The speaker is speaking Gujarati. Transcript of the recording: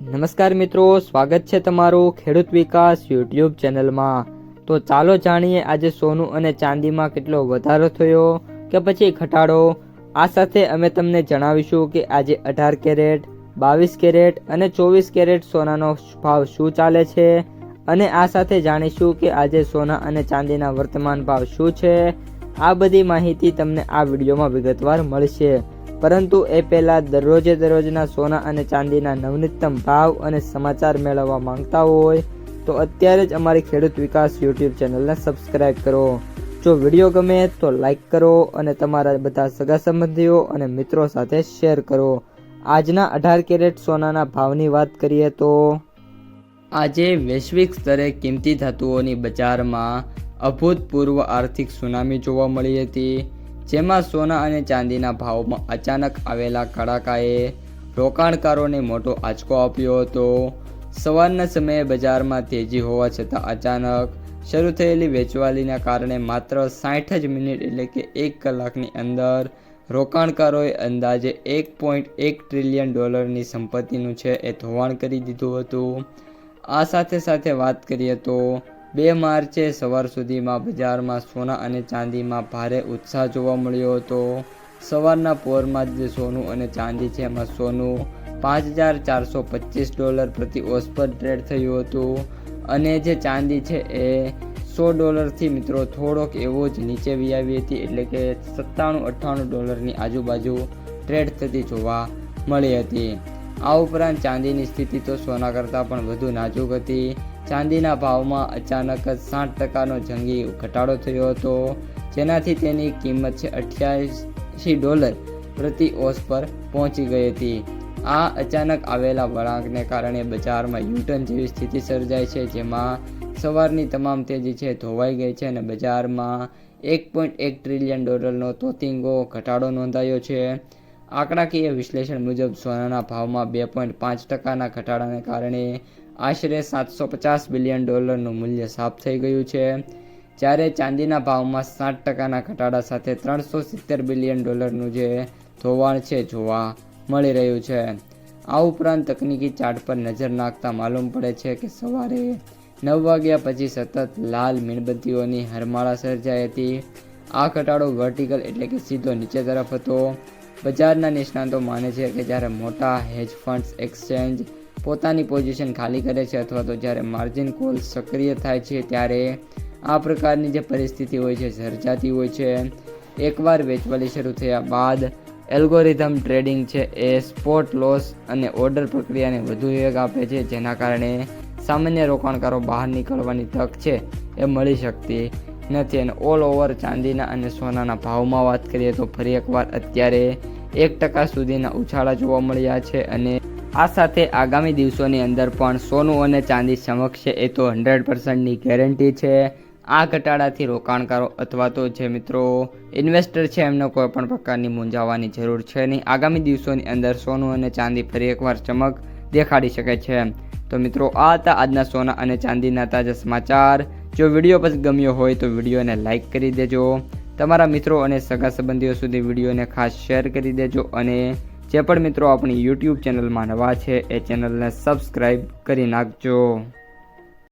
નમસ્કાર મિત્રો, સ્વાગત છે તમારું ખેડૂત વિકાસ યુટ્યુબ ચેનલમાં। તો ચાલો જાણીએ આજે સોનું અને ચાંદીમાં કેટલો વધારો થયો કે પછી ઘટાડો। આ સાથે અમે તમને જણાવીશું કે આજે 18 કેરેટ, 22 કેરેટ અને 24 કેરેટ સોનાનો ભાવ શું ચાલે છે અને આ સાથે જાણીશું કે આજે સોના અને ચાંદીના વર્તમાન ભાવ શું છે। આ બધી માહિતી તમને આ વિડીયોમાં વિગતવાર મળશે, પરંતુ એ પહેલાં દરરોજના સોના અને ચાંદીના નવનીતમ ભાવ અને સમાચાર મેળવવા માંગતા હોય તો અત્યારે જ અમારી ખેડૂત વિકાસ યુટ્યુબ ચેનલને સબસ્ક્રાઈબ કરો। જો વિડીયો ગમે તો લાઈક કરો અને તમારા બધા સગા સંબંધીઓ અને મિત્રો સાથે શેર કરો। આજના 18 કેરેટ સોનાના ભાવની વાત કરીએ તો આજે વૈશ્વિક સ્તરે કિંમતી ધાતુઓની બજારમાં અભૂતપૂર્વ આર્થિક સુનામી જોવા મળી હતી, જેમાં સોના અને ચાંદીના ભાવમાં અચાનક આવેલા કડાકાએ રોકાણકારોને મોટો આંચકો આપ્યો હતો। સવારના સમયે બજારમાં તેજી હોવા છતાં અચાનક શરૂ થયેલી વેચવાલીના કારણે માત્ર 60 જ મિનિટ એટલે કે 1 કલાકની અંદર રોકાણકારોએ અંદાજે $1.1 ટ્રિલિયન સંપત્તિનું છે એ ધોવાણ કરી દીધું હતું। આ સાથે વાત કરીએ તો 2 માર્ચે સવાર સુધીમાં બજારમાં સોના અને ચાંદીમાં ભારે ઉત્સાહ જોવા મળ્યો હતો। સવારના પોરમાં જે સોનું અને ચાંદી છે એમાં સોનું $5,425 પ્રતિ ઓસ પર ટ્રેડ થયું હતું અને જે ચાંદી છે એ $100 મિત્રો થોડોક એવો જ નીચે આવી હતી, એટલે કે $97-98 આજુબાજુ ટ્રેડ થતી જોવા મળી હતી। આ ઉપરાંત ચાંદીની સ્થિતિ તો સોના કરતાં પણ વધુ નાજુક હતી। ચાંદીના ભાવમાં અચાનક જ 60%નો જંગી ઘટાડો થયો હતો, જેનાથી તેની કિંમત છે $88 પ્રતિ ઓસ પર પહોંચી ગઈ હતી। આ અચાનક આવેલા વળાંકને કારણે બજારમાં યુટર્ન જેવી સ્થિતિ સર્જાઈ છે, જેમાં સવારની તમામ તેજી છે ધોવાઈ ગઈ છે અને બજારમાં $1.1 ટ્રિલિયન તોતિંગો ઘટાડો નોંધાયો છે। આંકડાકીય વિશ્લેષણ મુજબ સોનાના ભાવમાં 2.5%ના ઘટાડાને કારણે આશરે $750 બિલિયન મૂલ્ય સાફ થઈ ગયું છે, જ્યારે ચાંદીના ભાવમાં 60%ના ઘટાડા સાથે $370 બિલિયન જે ધોવાણ છે જોવા મળી રહ્યું છે। આ ઉપરાંત તકનીકી ચાર્ટ પર નજર નાખતા માલુમ પડે છે કે સવારે 9 વાગ્યા પછી સતત લાલ મીણબત્તીઓની હરમાળા સર્જાઈ હતી। આ ઘટાડો વર્ટિકલ એટલે કે સીધો નીચે તરફ હતો। બજારના નિષ્ણાતો માને છે કે જ્યારે મોટા હેજ ફંડ્સ એક્સચેન્જ પોતાની પોઝિશન ખાલી કરે છે અથવા તો જ્યારે માર્જિન કોલ સક્રિય થાય છે ત્યારે આ પ્રકારની જે પરિસ્થિતિ હોય છે સર્જાતી હોય છે। એકવાર વેચવાલી શરૂ થયા બાદ એલ્ગોરિધમ ટ્રેડિંગ છે એ સ્પોટ લોસ અને ઓર્ડર પ્રક્રિયાને વધુ વેગ આપે છે, જેના કારણે સામાન્ય રોકાણકારો બહાર નીકળવાની તક છે એ મળી શકતી નથી। અને ઓલ ઓવર ચાંદીના અને સોનાના ભાવમાં વાત કરીએ તો ફરી એકવાર અત્યારે 1% સુધીના ઉછાળા જોવા મળ્યા છે અને આ સાથે આગામી દિવસોની અંદર પણ સોનું અને ચાંદી સમકક્ષ એ તો 100%ની ગેરંટી છે। આ ઘટાડાથી રોકાણકારો અથવા તો જે મિત્રો ઇન્વેસ્ટર છે એમને કોઈ પણ પ્રકારની મૂંઝાવાની જરૂર છે નહીં। આગામી દિવસોની અંદર સોનું અને ચાંદી ફરી એકવાર ચમક દેખાડી શકે છે। તો મિત્રો આ હતા આજના સોના અને ચાંદીના તાજા સમાચાર। જો વિડીયો પસંદ ગમ્યો હોય તો વિડીયોને લાઈક કરી દેજો, તમારા મિત્રો અને સગા સંબંધીઓ સુધી વિડીયોને ખાસ શેર કરી દેજો અને જે પણ મિત્રો આપણી યુટ્યુબ ચેનલમાં નવા છે એ ચેનલને સબસ્ક્રાઈબ કરી નાખજો।